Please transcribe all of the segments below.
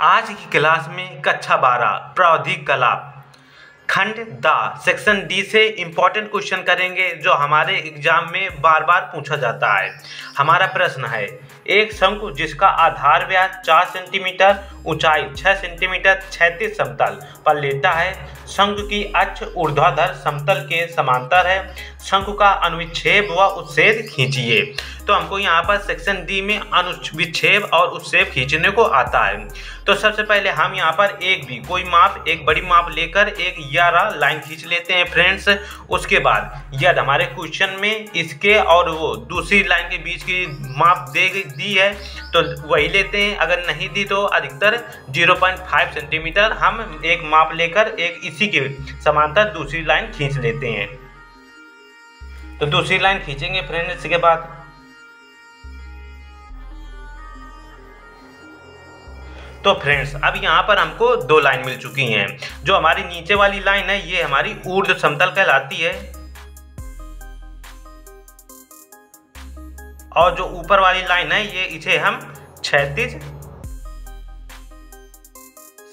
आज की क्लास में कक्षा 12 प्रावधिक कला खंड द सेक्शन डी से इम्पोर्टेंट क्वेश्चन करेंगे जो हमारे एग्जाम में बार बार पूछा जाता है। हमारा प्रश्न है, एक शंकु जिसका आधार व्यास 4 सेंटीमीटर, ऊंचाई 6 सेंटीमीटर क्षैतिज समतल पर लेटा है, शंकु की अक्ष ऊर्ध्वाधर समतल के समांतर है, शंकु का अनुविच्छेद व उच्छेद खींचिए। तो हमको यहाँ पर सेक्शन डी में अनुविच्छेद और उच्छेद खींचने को आता है। तो सबसे पहले हम यहाँ पर एक बड़ी माप लेकर एक यारा लाइन खींच लेते हैं फ्रेंड्स। उसके बाद यदि हमारे क्वेश्चन में इसके और वो दूसरी लाइन के बीच की माप दी है तो वही लेते हैं, अगर नहीं दी तो अधिकतर 0.5 सेंटीमीटर हम एक माप लेकर एक इसी के समांतर दूसरी लाइन खींच लेते हैं। तो दूसरी लाइन खींचेंगे फ्रेंड्स। इसके बाद तो फ्रेंड्स अब यहाँ पर हमको दो लाइन मिल चुकी हैं। जो हमारी नीचे वाली लाइन है ये हमारी ऊर्ध्व समतल कहलाती है और जो ऊपर वाली लाइन है ये इसे हम क्षैतिज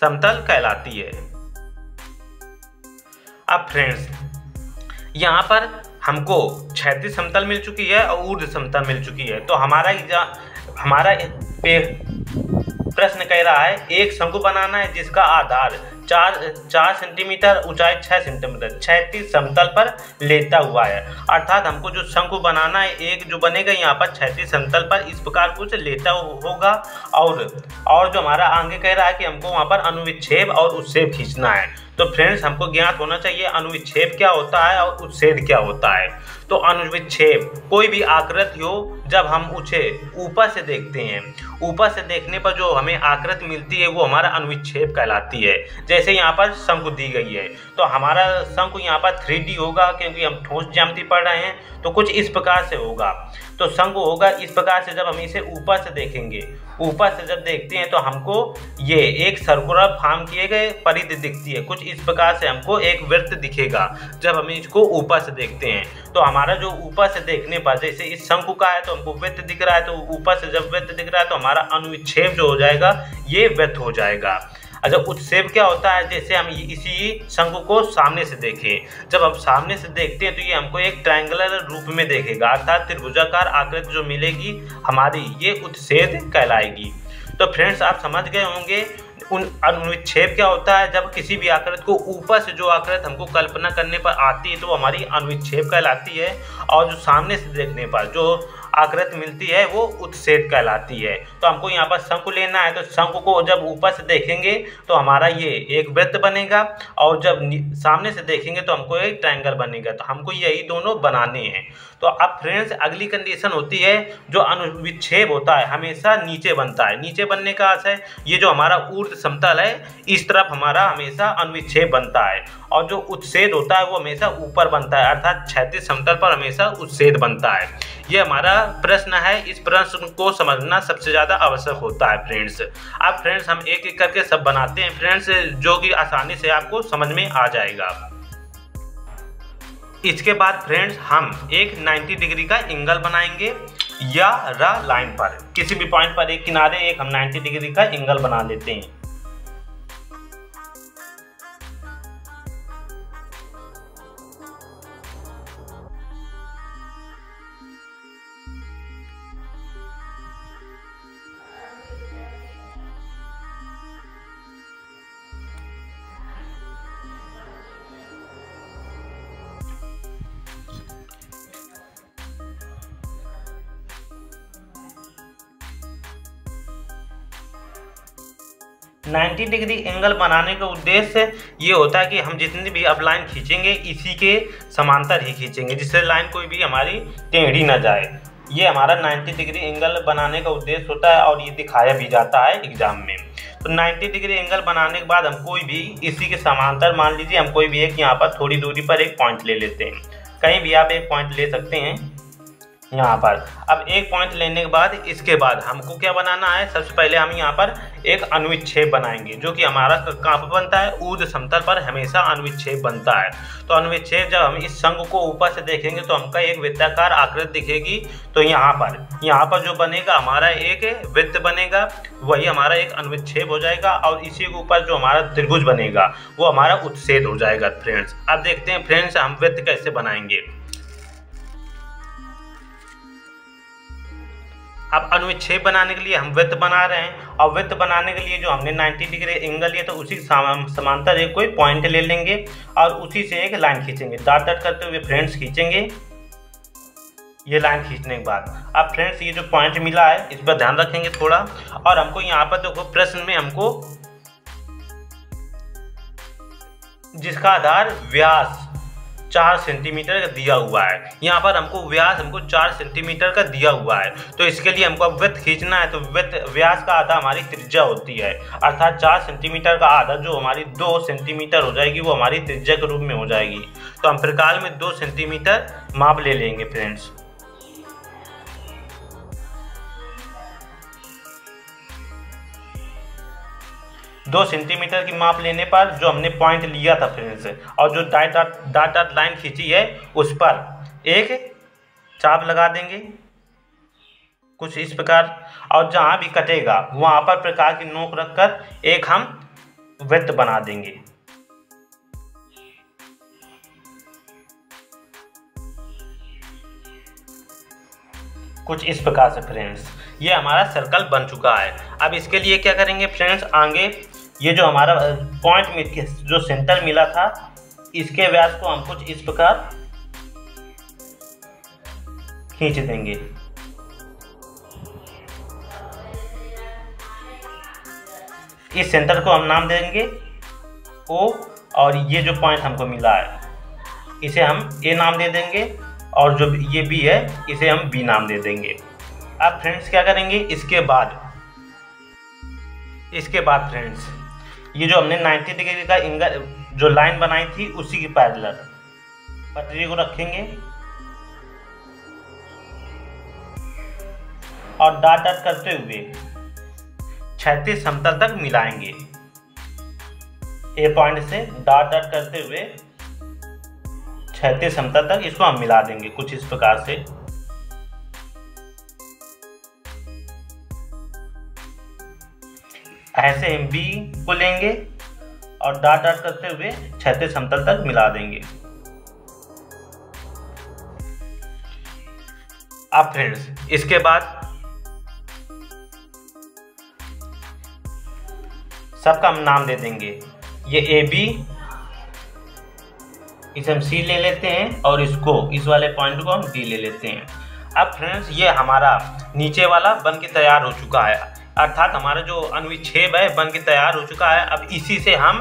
समतल कहलाती है। अब फ्रेंड्स यहाँ पर हमको क्षैतिज समतल मिल चुकी है और ऊर्ध्व समतल मिल चुकी है। तो हमारा प्रश्न कह रहा है एक शंकु बनाना है जिसका आधार 4 सेंटीमीटर, ऊंचाई 6 सेंटीमीटर क्षैतिज समतल पर लेटा हुआ है। अर्थात हमको जो शंकु बनाना है एक जो बनेगा यहाँ पर क्षैतिज समतल पर इस प्रकार कुछ लेटा होगा और जो हमारा आगे कह रहा है कि हमको वहाँ पर अनुविच्छेद और उच्छेद खींचना है। तो फ्रेंड्स हमको ज्ञात होना चाहिए अनुविच्छेद क्या होता है और उच्छेद क्या होता है। तो अनुविच्छेद कोई भी आकृति हो जब हम उसे ऊपर से देखते हैं, ऊपर से देखने पर जो हमें आकृति मिलती है वो हमारा अनुविच्छेद कहलाती है। जैसे यहाँ पर शंकु दी गई है तो हमारा शंकु यहाँ पर 3D होगा क्योंकि हम ठोस ज्यामिति पढ़ रहे हैं। तो कुछ इस प्रकार से होगा। तो शंकु होगा इस प्रकार से। जब हम इसे ऊपर से देखेंगे, ऊपर से जब देखते हैं तो हमको ये एक सर्कुलर फॉर्म किए गए परिधि दिखती है। कुछ इस प्रकार से हमको एक वृत्त दिखेगा जब हम इसको ऊपर से देखते हैं। तो हमारा जो ऊपर से देखने पर जैसे इस शंकु का है तो हमको वृत्त दिख रहा है, तो ऊपर से जब वृत्त दिख रहा है तो हमारा अनुविच्छेद जो हो जाएगा ये वृत्त हो जाएगा। अच्छा उच्छेद क्या होता है, जैसे हम इसी शंकु को सामने से देखें, जब हम सामने से देखते हैं तो ये हमको एक ट्रायंगुलर रूप में देखेगा, अर्थात त्रिभुजाकार आकृति जो मिलेगी हमारी ये उच्छेद कहलाएगी। तो फ्रेंड्स आप समझ गए होंगे अनुविच्छेद क्या होता है। जब किसी भी आकृति को ऊपर से जो आकृति हमको कल्पना करने पर आती है तो वो हमारी अनुविच्छेद कहलाती है और जो सामने से देखने पर जो आकृति मिलती है वो उच्छेद कहलाती है। तो हमको यहाँ पर शंकु लेना है तो शंकु को जब ऊपर से देखेंगे तो हमारा ये एक वृत्त बनेगा और जब सामने से देखेंगे तो हमको एक ट्रायंगल बनेगा। तो हमको यही दोनों बनाने हैं। तो अब फ्रेंड्स अगली कंडीशन होती है जो अनुविच्छेद होता है हमेशा नीचे बनता है। नीचे बनने का अर्थ है ये जो हमारा ऊर्ध्व समतल है इस तरफ हमारा हमेशा अनुविच्छेद बनता है और जो उच्छेद होता है वो हमेशा ऊपर बनता है, अर्थात क्षैतिज समतल पर हमेशा उच्छेद बनता है। ये हमारा प्रश्न है। इस प्रश्न को समझना सबसे ज़्यादा आवश्यक होता है फ्रेंड्स। अब फ्रेंड्स हम एक एक करके सब बनाते हैं फ्रेंड्स जो कि आसानी से आपको समझ में आ जाएगा। इसके बाद फ्रेंड्स हम एक 90 डिग्री का एंगल बनाएंगे या लाइन पर किसी भी पॉइंट पर एक किनारे एक हम 90 डिग्री का एंगल बना लेते हैं। नाइन्टी डिग्री एंगल बनाने का उद्देश्य ये होता है कि हम जितनी भी अब लाइन खींचेंगे इसी के समांतर ही खींचेंगे जिससे लाइन कोई भी हमारी टेढ़ी ना जाए। ये हमारा 90 डिग्री एंगल बनाने का उद्देश्य होता है और ये दिखाया भी जाता है एग्जाम में। तो 90 डिग्री एंगल बनाने के बाद हम कोई भी इसी के समांतर मान लीजिए हम कोई भी एक यहाँ पर थोड़ी दूरी पर एक पॉइंट ले लेते हैं। कहीं भी आप एक पॉइंट ले सकते हैं। यहाँ पर। अब एक पॉइंट लेने के बाद इसके बाद हमको क्या बनाना है, सबसे पहले हम यहाँ पर एक अनुच्छेद बनाएंगे, जो कि हमारा कहाँ पर बनता है, ऊर्ध्व समतल पर हमेशा अनुच्छेद बनता है। तो अनुच्छेद जब हम इस शंकु को ऊपर से देखेंगे तो हमका एक वृत्ताकार आकृति दिखेगी। तो यहाँ पर जो बनेगा हमारा एक वृत्त बनेगा, वही हमारा एक अनुच्छेद हो जाएगा, और इसी के ऊपर जो हमारा त्रिभुज बनेगा वो हमारा उच्छेद हो जाएगा फ्रेंड्स। अब देखते हैं फ्रेंड्स हम वृत्त कैसे बनाएंगे। अब अनुच्छेद बनाने के लिए हम वृत्त बना रहे हैं, और वृत्त बनाने के लिए जो हमने 90 डिग्री एंगल लिया तो उसी समांतर एक कोई पॉइंट ले लेंगे और उसी से एक लाइन खींचेंगे, डॉट डॉट करते हुए फ्रेंड्स खींचेंगे। ये लाइन खींचने के बाद अब फ्रेंड्स ये जो पॉइंट मिला है इस पर ध्यान रखेंगे थोड़ा। और हमको यहाँ पर देखो प्रश्न में हमको जिसका आधार व्यास 4 सेंटीमीटर का दिया हुआ है, यहाँ पर हमको व्यास 4 सेंटीमीटर का दिया हुआ है। तो इसके लिए हमको अब वृत्त खींचना है। तो वृत्त व्यास का आधा हमारी त्रिज्या होती है, अर्थात 4 सेंटीमीटर का आधा जो हमारी 2 सेंटीमीटर हो जाएगी वो हमारी त्रिज्या के रूप में हो जाएगी। तो हम प्रकार में 2 सेंटीमीटर माप ले लेंगे फ्रेंड्स। दो सेंटीमीटर की माप लेने पर जो हमने पॉइंट लिया था फ्रेंड्स, और जो डॉट लाइन खींची है उस पर एक चाप लगा देंगे कुछ इस प्रकार, और जहाँ भी कटेगा वहाँ पर प्रकार की नोक रखकर एक हम वृत्त बना देंगे कुछ इस प्रकार से फ्रेंड्स। ये हमारा सर्कल बन चुका है। अब इसके लिए क्या करेंगे फ्रेंड्स, आगे ये जो हमारा पॉइंट में जो सेंटर मिला था इसके व्यास को हम कुछ इस प्रकार खींच देंगे। इस सेंटर को हम नाम देंगे O, और ये जो पॉइंट हमको मिला है इसे हम A नाम दे देंगे, और जो ये B है इसे हम B नाम दे देंगे। अब फ्रेंड्स क्या करेंगे, इसके बाद फ्रेंड्स ये जो हमने 90 डिग्री का एंगल जो लाइन बनाई थी उसी की पैरेलल पटरी को रखेंगे और डॉट डॉट करते हुए क्षैतिज समतल तक मिलाएंगे। ए पॉइंट से डॉट डॉट करते हुए क्षैतिज समतल तक इसको हम मिला देंगे कुछ इस प्रकार से। ऐसे हम बी को लेंगे और डॉट डॉट करते हुए क्षैतिज समतल तक मिला देंगे। अब फ्रेंड्स इसके बाद सबका हम नाम दे देंगे। ये ए बी, इसे हम सी ले लेते हैं, और इसको इस वाले पॉइंट को हम डी ले लेते हैं। अब फ्रेंड्स ये हमारा नीचे वाला बन के तैयार हो चुका है, अर्थात हमारा जो अनुच्छेद है बन के तैयार हो चुका है। अब इसी से हम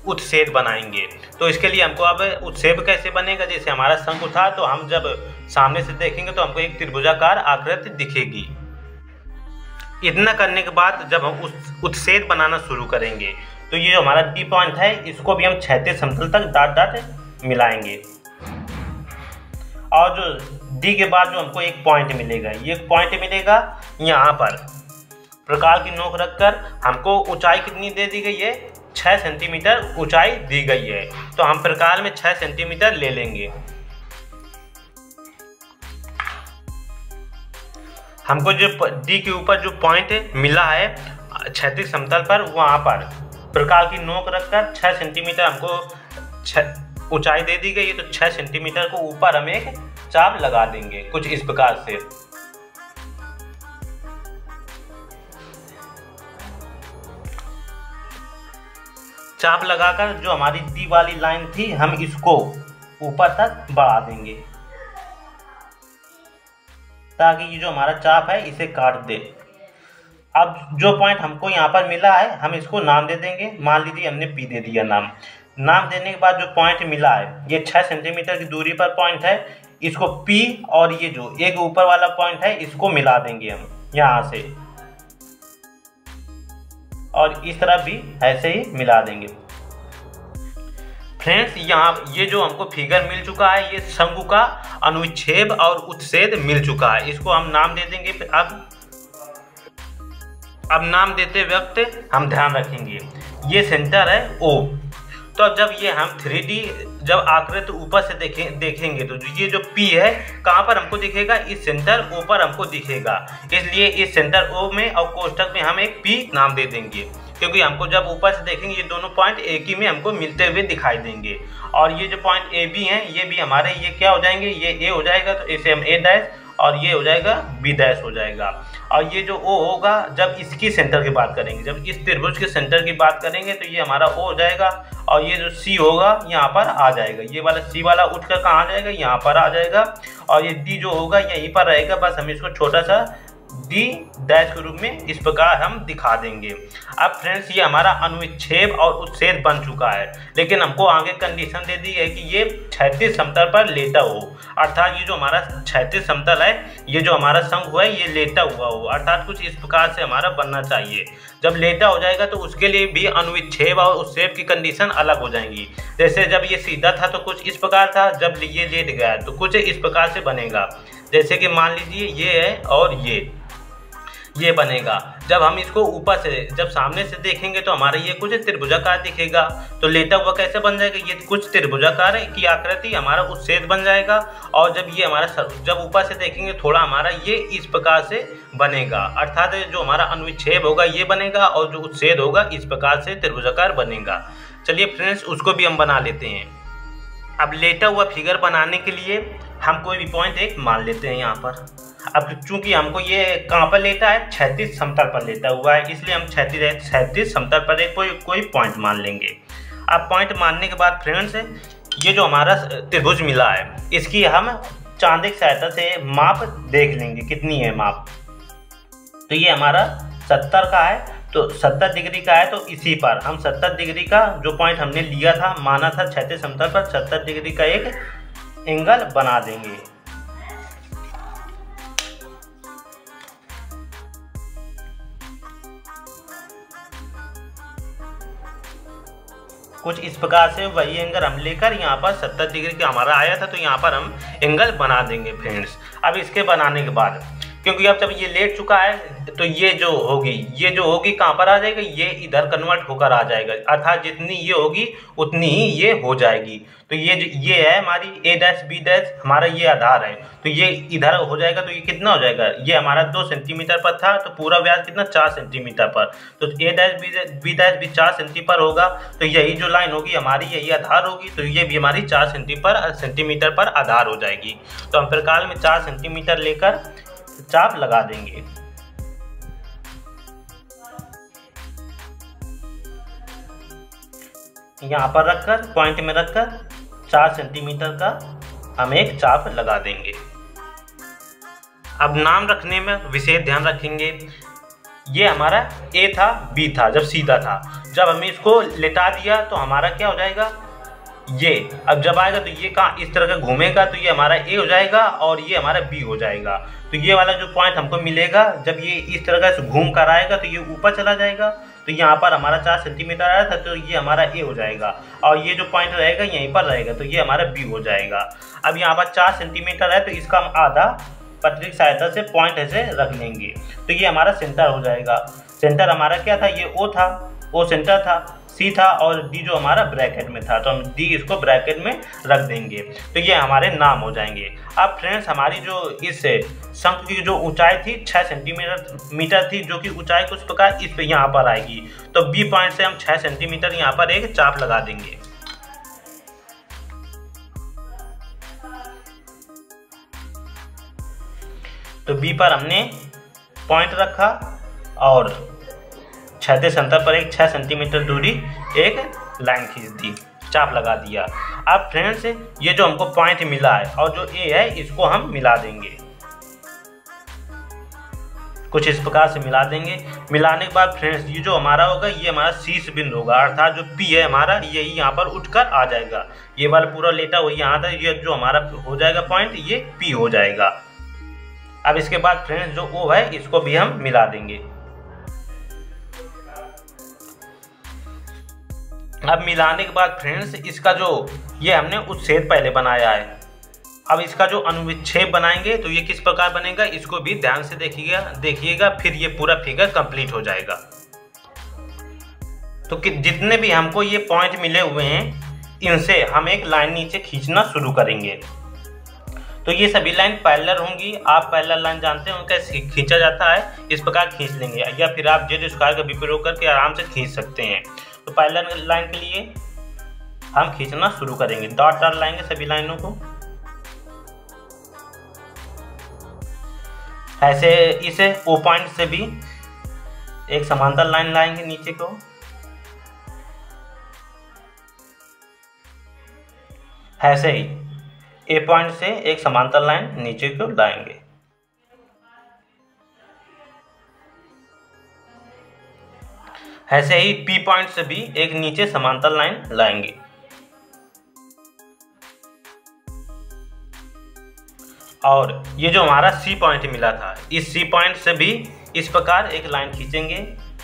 उत्सेद बनाएंगे। तो इसके लिए हमको अब उत्सेद कैसे बनेगा, जैसे हमारा शंकु था तो हम जब सामने से देखेंगे तो हमको एक त्रिभुजाकार आकृति दिखेगी। इतना करने के बाद जब हम उस उत्सेद बनाना शुरू करेंगे तो ये जो हमारा डी पॉइंट है इसको भी हम क्षैतिज समतल तक डॉट डॉट मिलाएंगे, और जो डी के बाद जो हमको एक पॉइंट मिलेगा, ये पॉइंट मिलेगा यहाँ पर प्रकार की नोक रखकर हमको ऊंचाई कितनी दे दी गई है, 6 सेंटीमीटर ऊंचाई दी गई है। तो हम प्रकार में 6 सेंटीमीटर ले लेंगे। हमको जो डी के ऊपर जो पॉइंट मिला है क्षैतिज समतल पर, वहाँ पर प्रकार की नोक रखकर 6 सेंटीमीटर हमको ऊंचाई दे दी गई है। तो 6 सेंटीमीटर को ऊपर हम एक चाप लगा देंगे कुछ इस प्रकार से। चाप लगाकर जो हमारी डी वाली लाइन थी हम इसको ऊपर तक बढ़ा देंगे ताकि ये जो हमारा चाप है इसे काट दे। अब जो पॉइंट हमको यहाँ पर मिला है हम इसको नाम दे देंगे। मान लीजिए हमने पी दे दिया नाम देने के बाद जो पॉइंट मिला है ये 6 सेंटीमीटर की दूरी पर पॉइंट है, इसको पी और ये जो एक ऊपर वाला पॉइंट है इसको मिला देंगे हम यहाँ से, और इस तरफ भी ऐसे ही मिला देंगे। फ्रेंड्स यहाँ ये जो हमको फिगर मिल चुका है, ये शंकु का अनुच्छेद और उच्छेद मिल चुका है। इसको हम नाम दे देंगे। अब नाम देते वक्त हम ध्यान रखेंगे ये सेंटर है O। तो अब जब ये हम 3D जब आकृति ऊपर से देखेंगे तो ये जो P है कहाँ पर हमको दिखेगा, इस सेंटर O पर हमको दिखेगा। इसलिए इस सेंटर O में और कोष्ठक में हम एक P नाम दे देंगे, क्योंकि हमको जब ऊपर से देखेंगे ये दोनों पॉइंट एक ही में हमको मिलते हुए दिखाई देंगे। और ये जो पॉइंट ए बी हैं ये भी हमारे ये क्या हो जाएंगे, ये ए हो जाएगा तो इसे हम ए डैश और ये हो जाएगा बी डैश हो जाएगा। और ये जो ओ होगा जब इसकी सेंटर की बात करेंगे, जब इस त्रिभुज के सेंटर की बात करेंगे तो ये हमारा ओ हो जाएगा। और ये जो सी होगा यहाँ पर आ जाएगा, ये वाला सी वाला उठकर कहाँ आ जाएगा, यहाँ पर आ जाएगा। और ये डी जो होगा यहीं पर रहेगा, बस हम इसको छोटा सा डी डैश के रूप में इस प्रकार हम दिखा देंगे। अब फ्रेंड्स ये हमारा अनुच्छेद और उच्छेद बन चुका है, लेकिन हमको आगे कंडीशन दे दी है कि ये क्षैतिज समतल पर लेटा हो, अर्थात ये जो हमारा क्षैतिज समतल है, ये जो हमारा शंकु है ये लेटा हुआ हो, अर्थात कुछ इस प्रकार से हमारा बनना चाहिए। जब लेटा हो जाएगा तो उसके लिए भी अनुच्छेद और उच्छेद की कंडीशन अलग हो जाएंगी। जैसे जब ये सीधा था तो कुछ इस प्रकार था, जब ये लेट गया तो कुछ इस प्रकार से बनेगा। जैसे कि मान लीजिए ये है और ये बनेगा। जब हम इसको ऊपर से जब सामने से देखेंगे तो हमारा ये कुछ त्रिभुजाकार दिखेगा। तो लेटा हुआ कैसे बन जाएगा, ये कुछ त्रिभुजाकार की आकृति हमारा उच्छेद बन जाएगा। और जब ये हमारा जब ऊपर से देखेंगे थोड़ा हमारा ये इस प्रकार से बनेगा, अर्थात जो हमारा अनुच्छेद होगा ये बनेगा और जो उच्छेद होगा इस प्रकार से त्रिभुजाकार बनेगा। चलिए फ्रेंड्स उसको भी हम बना लेते हैं। अब लेटा हुआ फिगर बनाने के लिए हम कोई भी पॉइंट एक मान लेते हैं यहाँ पर। अब चूंकि हमको ये कहाँ पर लेटा है, क्षैतिज समतल पर लेटा हुआ है, इसलिए हम क्षैतिज समतल पर एक कोई पॉइंट मान लेंगे। अब पॉइंट मानने के बाद फ्रेंड्स ये जो हमारा त्रिभुज मिला है इसकी हम चांदी की सहायता से माप देख लेंगे कितनी है माप। तो ये हमारा 70 का है, तो 70 डिग्री का है, तो इसी पर हम 70 डिग्री का जो पॉइंट हमने लिया था माना था क्षैतिज समतल पर 70 डिग्री का एक एंगल बना देंगे। कुछ इस प्रकार से वही एंगल हम लेकर यहाँ पर 70 डिग्री का हमारा आया था, तो यहाँ पर हम एंगल बना देंगे फ्रेंड्स। अब इसके बनाने के बाद क्योंकि अब जब ये लेट चुका है तो ये जो होगी कहाँ पर आ जाएगा, ये इधर कन्वर्ट होकर आ जाएगा, अर्थात जितनी ये होगी उतनी ही ये हो जाएगी। तो ये है हमारी ए डैश बी डैश, हमारा ये आधार है, तो ये इधर हो जाएगा। तो ये कितना हो जाएगा, ये हमारा 2 सेंटीमीटर पर था, तो पूरा व्यास कितना 4 सेंटीमीटर पर, तो ए डैश बी डैश भी 4 सेंटीमीटर पर होगा। तो यही जो लाइन होगी हमारी यही आधार होगी, तो ये भी हमारी 4 सेंटीमीटर पर आधार हो जाएगी। तो हम प्रकार में 4 सेंटीमीटर लेकर चाप लगा देंगे। यहाँ पर रखकर पॉइंट में रखकर 4 सेंटीमीटर का हम एक चाप लगा देंगे। अब नाम रखने में विशेष ध्यान रखेंगे। ये हमारा ए था, बी था जब सीधा था, जब हमने इसको लेटा दिया तो हमारा क्या हो जाएगा, ये अब जब आएगा तो ये कहाँ इस तरह का घूमेगा, तो ये हमारा ए हो जाएगा और ये हमारा बी हो जाएगा। तो ये वाला जो पॉइंट हमको मिलेगा जब ये इस तरह का घूम कर आएगा तो ये ऊपर चला जाएगा। तो यहाँ पर हमारा 4 सेंटीमीटर आया था, तो ये हमारा ए हो जाएगा और ये जो पॉइंट रहेगा यहीं पर रहेगा, तो ये हमारा बी हो जाएगा। अब यहाँ पर 4 सेंटीमीटर है, तो इसका हम आधा पटरी की सहायता से पॉइंट ऐसे रख लेंगे, तो ये हमारा सेंटर हो जाएगा। सेंटर हमारा क्या था, ये ओ था, ओ सेंटर था, सी था और डी जो हमारा ब्रैकेट में था, तो हम डी इसको ब्रैकेट में रख देंगे। तो ये हमारे नाम हो जाएंगे। अब फ्रेंड्स हमारी जो इस शंख की जो ऊंचाई थी 6 सेंटीमीटर थी, जो कि ऊंचाई कुछ प्रकार इस पे यहाँ पर आएगी। तो बी पॉइंट से हम 6 सेंटीमीटर यहाँ पर एक चाप लगा देंगे। तो बी पर हमने पॉइंट रखा और क्षैतिज समतल पर एक 6 सेंटीमीटर दूरी एक लाइन खींच दी, चाप लगा दिया। अब फ्रेंड्स ये जो हमको पॉइंट मिला है और जो ए है इसको हम मिला देंगे, कुछ इस प्रकार से मिला देंगे। मिलाने के बाद फ्रेंड्स ये जो हमारा होगा ये हमारा शीर्ष बिंदु होगा, अर्थात जो पी है हमारा यही यहाँ पर उठकर आ जाएगा। ये वाला पूरा लेटा वही यहाँ था, ये जो हमारा हो जाएगा पॉइंट ये पी हो जाएगा। अब इसके बाद फ्रेंड्स जो ओ है इसको भी हम मिला देंगे। अब मिलाने के बाद फ्रेंड्स इसका जो ये हमने उच्छेद पहले बनाया है, अब इसका जो अनुच्छेद बनाएंगे तो ये किस प्रकार बनेगा, इसको भी ध्यान से देखिएगा, फिर ये पूरा फिगर कंप्लीट हो जाएगा। तो जितने भी हमको ये पॉइंट मिले हुए हैं इनसे हम एक लाइन नीचे खींचना शुरू करेंगे। तो ये सभी लाइन पैरेलल होंगी। आप पैरेलल लाइन जानते हो कैसे खींचा जाता है, इस प्रकार खींच लेंगे, या फिर आप जेड स्क्वायर का भी प्रयोग करके आराम से खींच सकते हैं। तो पैरेलल लाइन के लिए हम खींचना शुरू करेंगे, डॉट डाल लाएंगे सभी लाइनों को। ऐसे इसे ओ पॉइंट से भी एक समांतर लाइन लाएंगे नीचे को, ऐसे ही ए पॉइंट से एक समांतर लाइन नीचे को लाएंगे। ऐसे ही पी पॉइंट से भी एक नीचे समांतर लाइन लाएंगे। और ये जो हमारा सी पॉइंट मिला था, इस सी पॉइंट से भी इस प्रकार एक लाइन खींचेंगे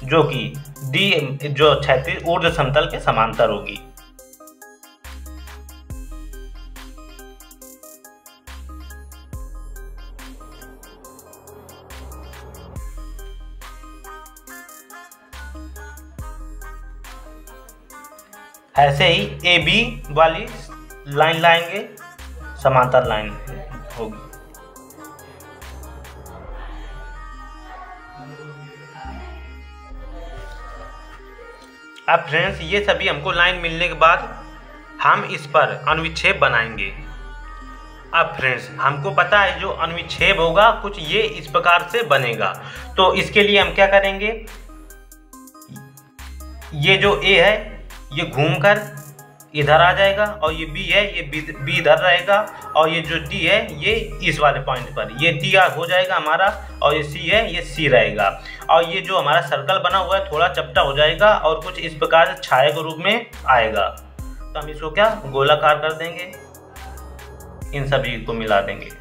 जो कि डी जो क्षैतिज ऊर्ध्व समतल के समांतर होगी। ऐसे ही ए बी वाली लाइन लाएंगे, समांतर लाइन होगी। अब फ्रेंड्स ये सभी हमको लाइन मिलने के बाद हम इस पर अनुच्छेद बनाएंगे। अब फ्रेंड्स हमको पता है जो अनुच्छेद होगा कुछ ये इस प्रकार से बनेगा। तो इसके लिए हम क्या करेंगे, ये जो ए है ये घूमकर इधर आ जाएगा, और ये बी है ये बी इधर रहेगा, और ये जो डी है ये इस वाले पॉइंट पर ये डी हो जाएगा हमारा, और ये सी है ये सी रहेगा। और ये जो हमारा सर्कल बना हुआ है थोड़ा चपटा हो जाएगा और कुछ इस प्रकार से छाया के रूप में आएगा। तो हम इसको क्या गोलाकार कर देंगे, इन सभी को मिला देंगे।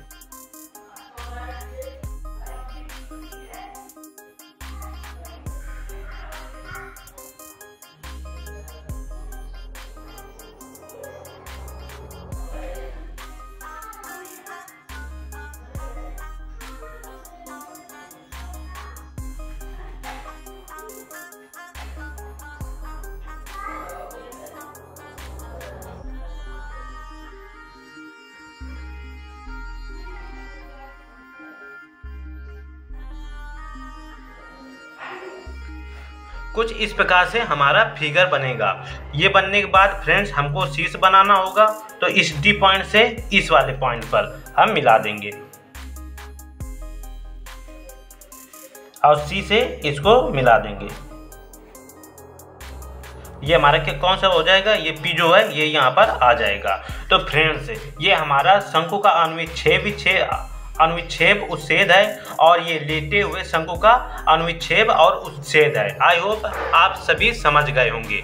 कुछ इस प्रकार से हमारा फिगर बनेगा। ये बनने के बाद फ्रेंड्स हमको शीर्ष बनाना होगा, तो इस डी पॉइंट से इस वाले पॉइंट पर हम मिला देंगे और सी से इसको मिला देंगे। ये हमारा कौन सा हो जाएगा, ये पी जो है ये यहाँ पर आ जाएगा। तो फ्रेंड्स ये हमारा शंकु का अनुच्छेद उच्छेद है, और ये लेटे हुए शंकु का अनुच्छेद और उच्छेद है। आई होप आप सभी समझ गए होंगे।